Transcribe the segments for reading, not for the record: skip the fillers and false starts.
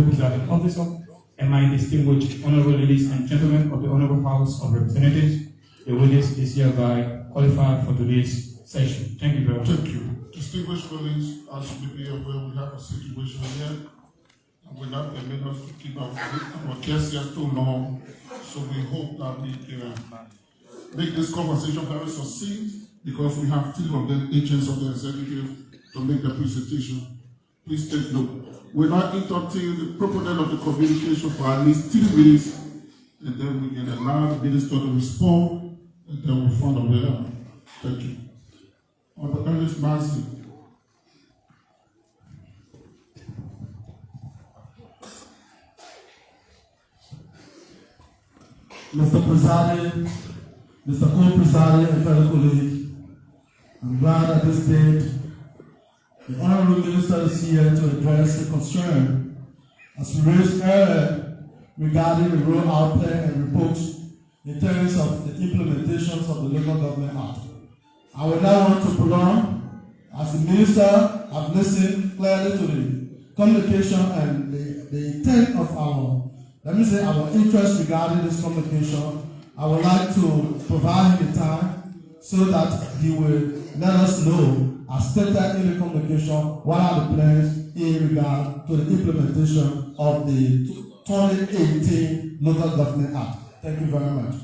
Presiding Officer, and my distinguished honorable ladies and gentlemen of the Honorable House of Representatives, the witness is hereby qualified for today's session. Thank you very much. Thank you. Distinguished colleagues, as you may be aware, we have a situation here, and will not permit us to keep our guests here too long, so we hope that we can make this conversation very succinct, because we have three of the agents of the executive to make the presentation. Please take note. We're not entertaining the proponent of the communication for at least 3 minutes, and then we can allow the minister to respond, and then we'll find a way out. Thank you. Honorable Ernest Massey. Mr. Presiding, Mr. Co-Presiding, and fellow colleagues, I'm glad at this date the Honorable Minister is here to address the concern as we raised earlier regarding the rollout plan and reports in terms of the implementations of the Local Government Act. I would now want to prolong, as the Minister have listened clearly to the communication and the intent of our interest regarding this communication. I would like to provide him the time so that he will let us know, as stated in the communication, what are the plans in regard to the implementation of the 2018 Local Government Act. Thank you very much.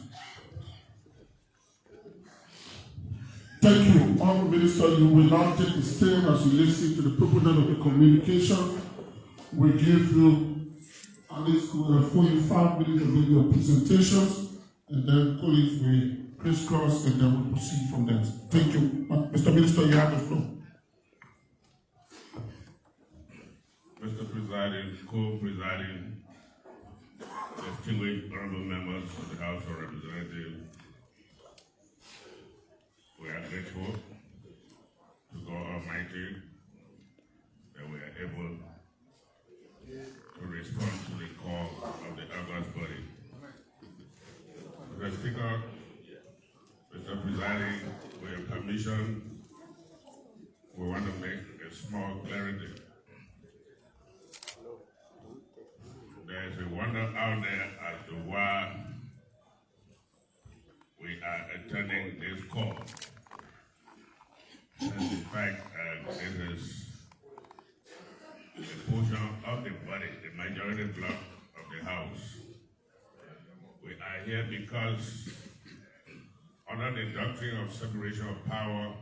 Thank you. Honorable Minister, you will now take the stand as you listen to the proponent of the communication. We give you at least 45 minutes to make your presentations, and then colleagues will crisscross, and then we'll proceed from there. Thank you. Mr. Minister, you have the floor. Mr. Presiding, Co-Presiding, distinguished honorable members of the House of Representatives, we are grateful to God Almighty that we are able to respond to the call of the August body. Mr. Speaker, Mr. Presiding, with your permission, we want to make a small clarity. There is a wonder out there as to why we are attending this call. And in fact, this is a portion of the body, the majority bloc of the House. We are here because under the doctrine of separation of power,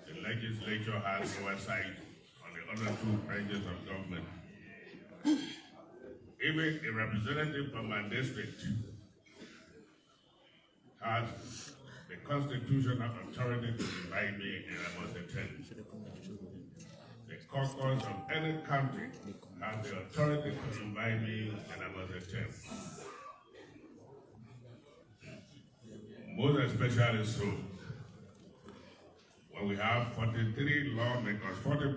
the legislature has oversight on the other 2 branches of government. Even a representative from my district has the constitutional authority to invite me, and I must attend. The caucus of any country has the authority to invite me, and I must attend. Most especially so when we have 44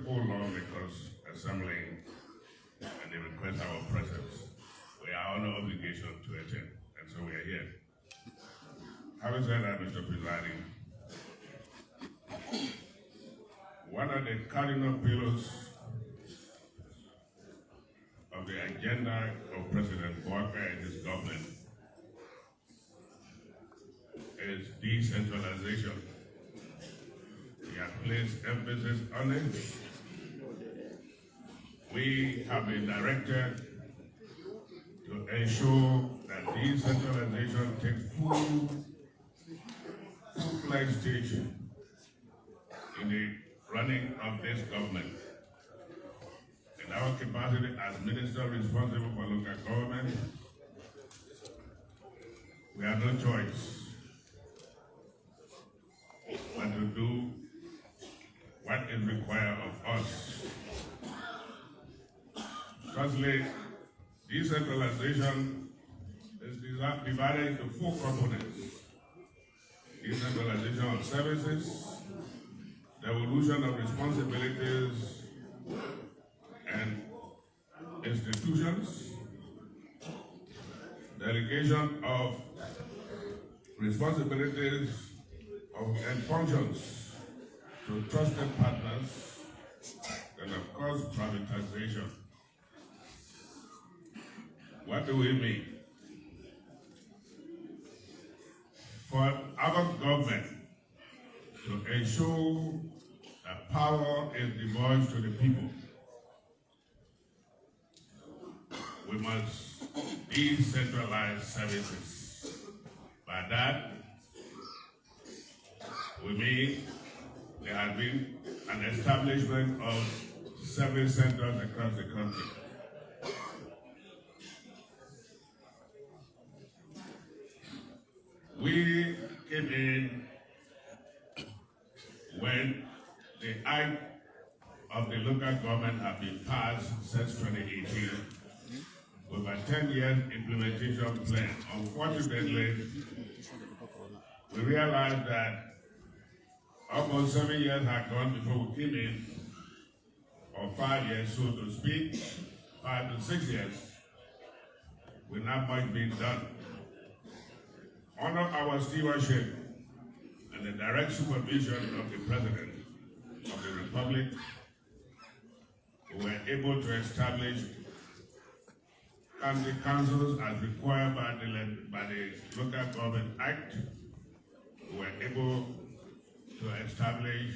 lawmakers assembling and they request our presence. We are under obligation to attend, and so we are here. Having said that, Mr. Presiding, one of the cardinal pillars of the agenda of President Bloc and his government is decentralization. He has placed emphasis on it. We have been directed to ensure that decentralization takes full-fledged stage in the running of this government. In our capacity as minister responsible for local government, we have no choice but to do what is required of us. Firstly, decentralization is divided into 4 components. Decentralization of services, devolution of responsibilities and institutions, delegation of responsibilities and functions to trusted partners, and of course privatization. What do we mean? For our government to ensure that power is devolved to the people, we must decentralize services. By that, we mean there has been an establishment of service centers across the country. We came in when the Act of the local government have been passed since 2018 with a 10-year implementation plan. Unfortunately, we realized that almost 7 years had gone before we came in, or 5 years, so to speak, 5 to 6 years, with not much being done. Under our stewardship and the direct supervision of the President of the Republic, we were able to establish county councils as required by the Local Government Act. We were able to establish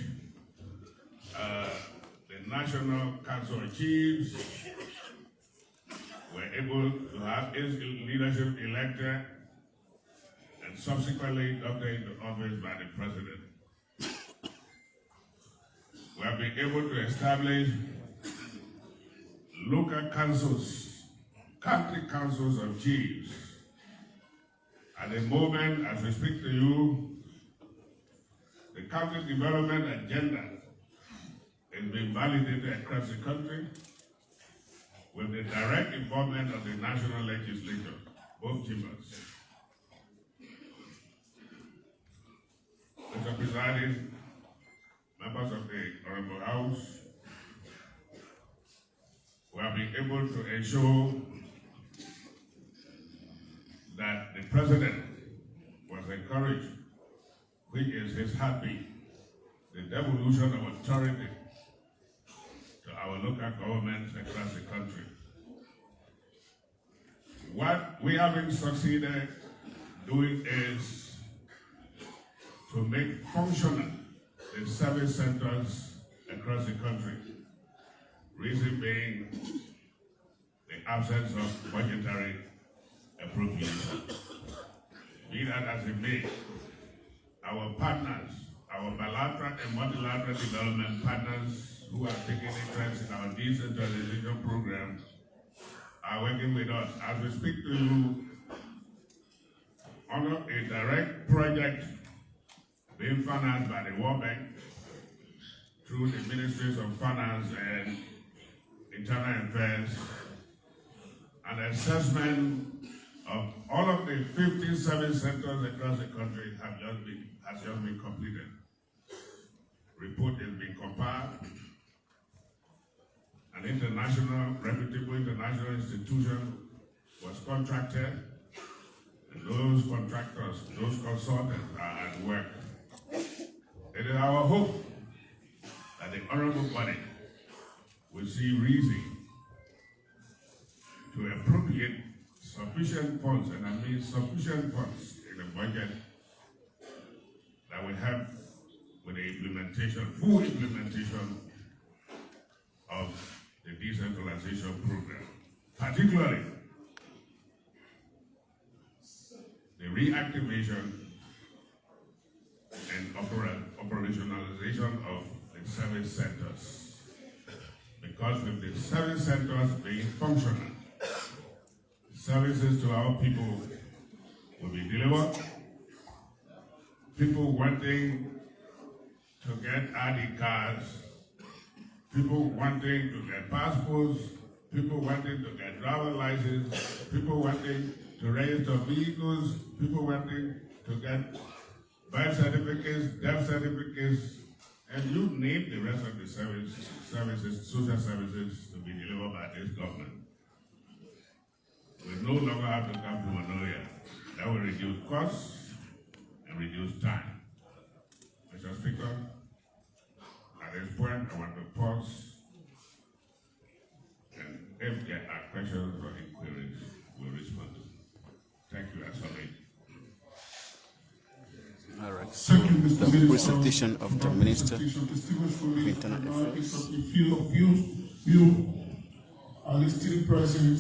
the National Council of Chiefs. We were able to have its leadership elected and subsequently inducted into office by the President. We have been able to establish local councils, county councils of chiefs. At the moment, as we speak to you, the county development agenda is being validated across the country with the direct involvement of the national legislature, both chambers. Mr. Presiding, members of the Honorable House, we have been able to ensure that the President was encouraged, which is his heartbeat, the devolution of authority to our local governments across the country. What we haven't succeeded doing is to make functional the service centers across the country. Reason being the absence of budgetary appropriation. Be that as it may, our partners, our bilateral and multilateral development partners who are taking interest in our decentralization program are working with us. As we speak to you, under a direct project being financed by the World Bank through the Ministries of Finance and Internal Affairs, an assessment of all of the 50 service centers across the country has just been completed. Report is being compiled. An reputable international institution was contracted, and those contractors, those consultants are at work. It is our hope that the honorable body will see reason to appropriate sufficient funds, and I mean sufficient funds in the budget that will help with the implementation, full implementation of the decentralization program, particularly the reactivation and operationalization of the service centers. Because with the service centers being functional, services to our people will be delivered. People wanting to get ID cards, people wanting to get passports, people wanting to get driver license, people wanting to register vehicles, people wanting to get birth certificates, death certificates, and you name the rest of the services, social services to be delivered by this government. We no longer have to come to Manoia. That will reduce costs and reduce time. Mr. Speaker, at this point, I want to pause, and if there are questions or inquiries, we'll Thank you, Mr. the Minister. presentation of the Minister Distinguished of colleagues, Internal I Affairs. accept the field of views. You are the still present,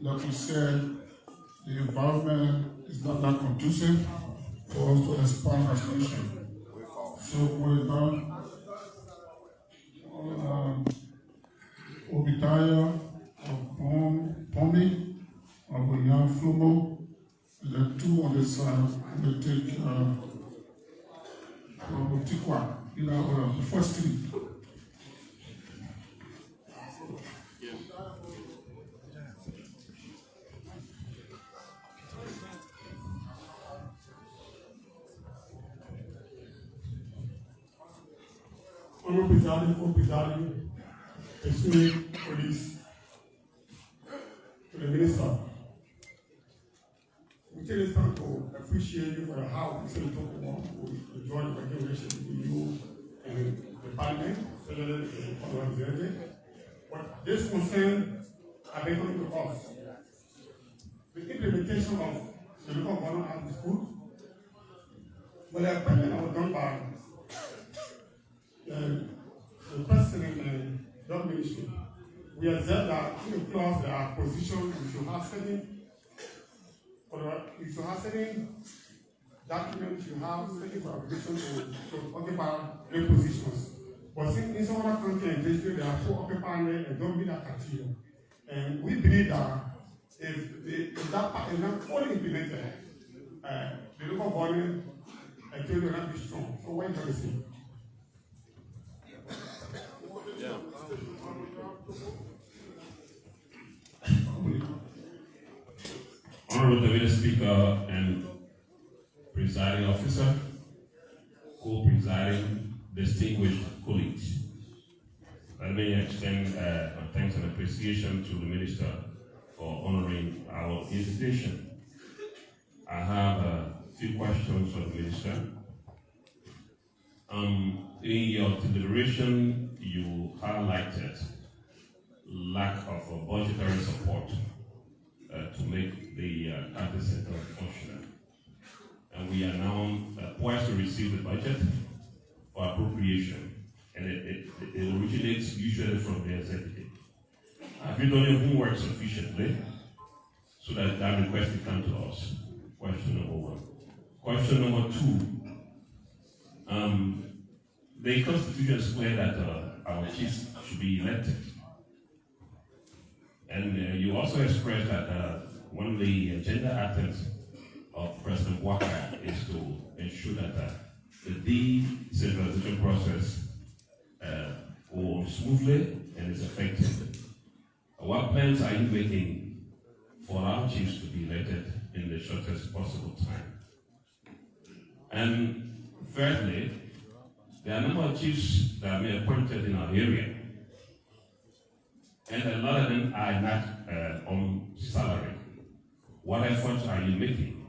like we said, the environment is not that conducive for us to expand as a nation. So we're done. Obitaya of Pommy, of Young Flomo, and the two on the side will take Tikwa, the first three. Honorable Presiding, Co-Presiding, Esteemed Police, to the Minister. We take this time to appreciate you for how you say talk about to join the working relationship with you and the Parliament, especially the Honorable President. But this concern are they coming to us? The implementation of the local government act is good, but the appointment was done by the president and the ministry. We observe that in the clause there are positions we should have certain documents, you have certain qualifications to occupy their positions. But in some other countries and districts, there are 4 occupying and don't meet that criteria. And we believe that if that part is not fully implemented, the local government will not be strong. So what do you say? Honorable Deputy Speaker and Presiding Officer, co-presiding distinguished colleagues, let me extend thanks and appreciation to the Minister for honoring our invitation. I have a few questions for the Minister. In your deliberation, you highlighted lack of budgetary support to make the Capital Center functional. And we are now poised to receive the budget for appropriation, and it originates usually from the executive. Have you done your homework sufficiently so that that request will come to us? Question number 1. Question number 2. The Constitution is clear that our chiefs should be elected. And you also expressed that one of the agenda items of President Bloc is to ensure that the decentralization process goes smoothly and is effective. What plans are you making for our chiefs to be elected in the shortest possible time? And thirdly, there are a number of chiefs that are being appointed in our area, and a lot of them are not on salary. What efforts are you making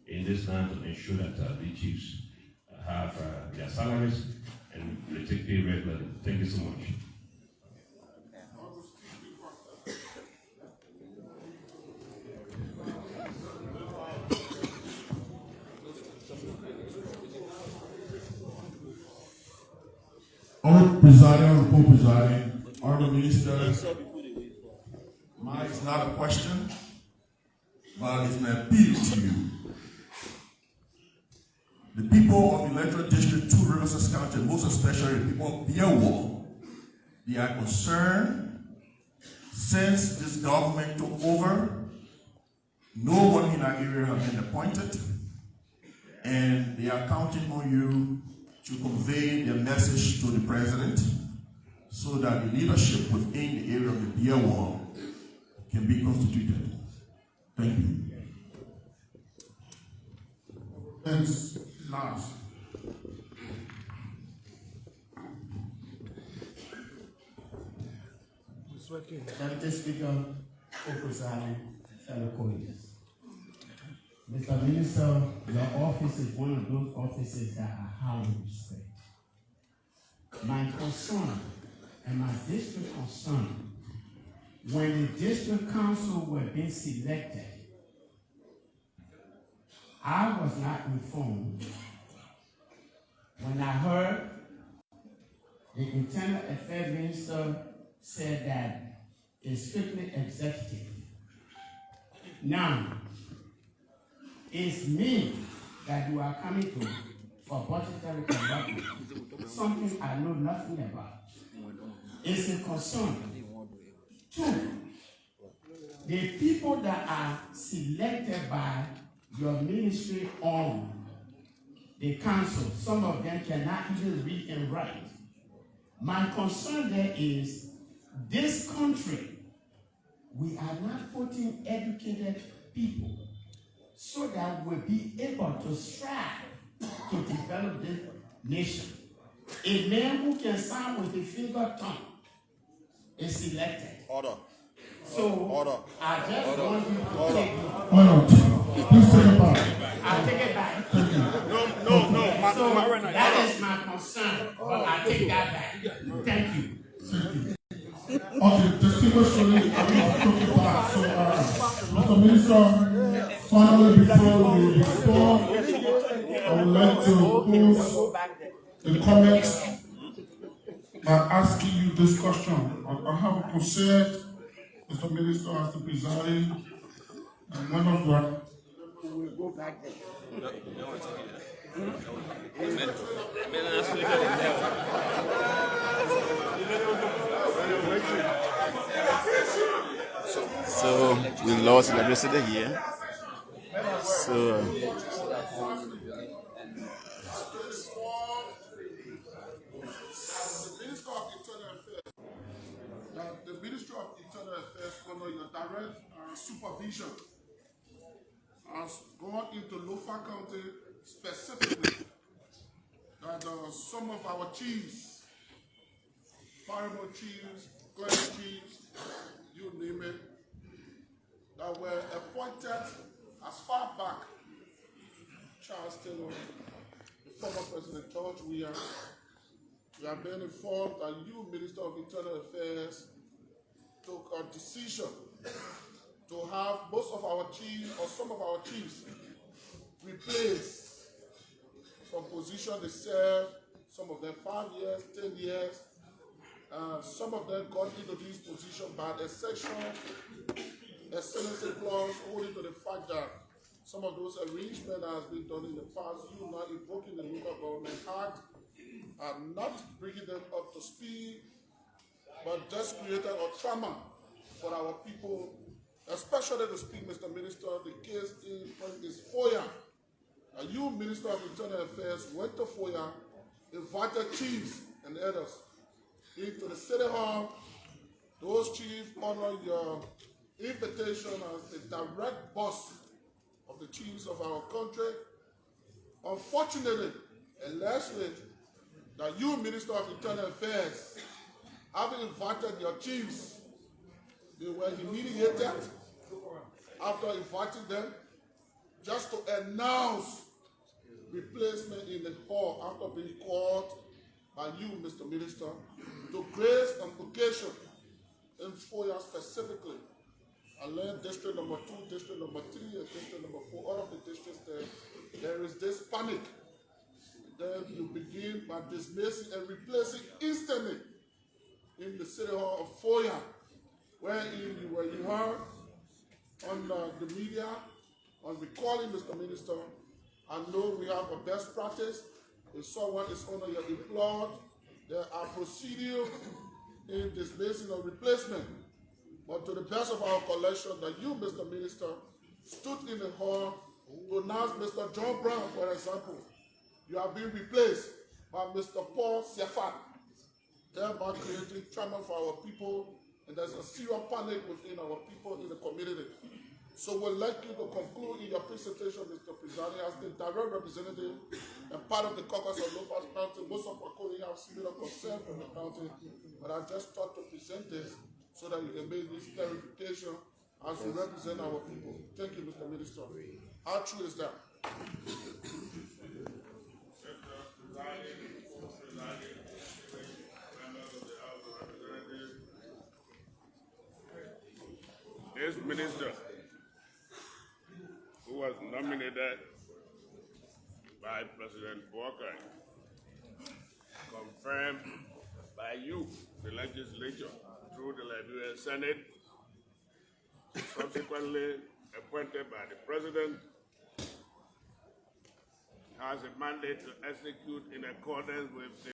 in this time to ensure that the chiefs have their salaries and they take pay regularly? Thank you so much. Honorable Presiding, Honorable Co-Presiding, Honorable Minister, mine is not a question, but it's an appeal to you. The people of the Electoral District 2 Riverside County, most especially the people of Biawa, they are concerned since this government took over, no one in our area has been appointed, and they are counting on you to convey their message to the president so that the leadership within the area of the Biawa can be constituted. Thank you. Thanks, last. Deputy Speaker, Co-Presiding, fellow colleagues. Mr. Minister, your office is one of those offices that I highly respect. My concern and my district concern, when the district council were being selected, I was not informed when I heard the Internal Affairs Minister said that it's strictly executive. Now, it's me that you are coming to for budgetary conduct, something I know nothing about. It's a concern. Two, the people that are selected by your ministry on the council, some of them cannot even read and write. My concern there is this country, we are not putting educated people so that we'll be able to strive to develop this nation. A man who can sign with a finger tongue is elected. Order. So, Order. I just want you to take it. Please take it back. I take it back. No. So, that is my concern, but I take that back. Thank you. Okay, distinguished colleagues, I'm going to take it back. So, Mr. Minister, finally, before we respond, I would like to pose a comment by asking you this question. I have a concern, Mr. Minister, as the presiding, and one of the We'll go back there. So we lost electricity here. So The Ministry of Internal Affairs, under your direct supervision, has gone into Lofa County specifically that some of our chiefs, paramount chiefs, clan chiefs, you name it, that were appointed as far back, Charles Taylor, the former President George Weah. We have been informed that you, Minister of Internal Affairs, took a decision to have most of our chiefs or some of our chiefs replaced from position they served, some of them 5 years, 10 years. Some of them got into these positions by the section, a sentencing clause holding to the fact that some of those arrangements that has been done in the past, you not invoking the Local Government Act, and not bringing them up to speed, but just created a trauma for our people, especially to speak, Mr. Minister, the case is FOIA. And you, Minister of Internal Affairs, went to FOIA, invited chiefs and others into the City Hall. Those chiefs honor your invitation as the direct boss of the chiefs of our country. Unfortunately, and lastly, that you, Minister of Internal Affairs, having invited your chiefs, they were humiliated after inviting them just to announce replacement in the hall after being called by you, Mr. Minister, to grace and occasion in FOIA specifically. I learned district number 2, district number 3, and district number 4, all of the districts there is this panic. Then you begin by dismissing and replacing instantly in the City Hall of FOIA, where you heard on the media on recalling Mr. Minister. I know we have a best practice. If someone is under your employed, there are procedures in dismissing or replacement. But to the best of our collection, that you, Mr. Minister, stood in the hall to announce Mr. John Brown, for example, you have been replaced by Mr. Paul Siafat, thereby creating trauma for our people, and there's a serious panic within our people in the community. So we'd like you to conclude in your presentation, Mr. Presiding, as the direct representative and part of the caucus of Lofa County. Most of our colleagues have similar concern from the county, but I just thought to present this so that you can make this clarification as we represent our people. Thank you, Mr. Minister. How true is that? This minister, who was nominated by President Walker, confirmed by you, the legislature, through the Liberian Senate, subsequently appointed by the President, has a mandate to execute in accordance with the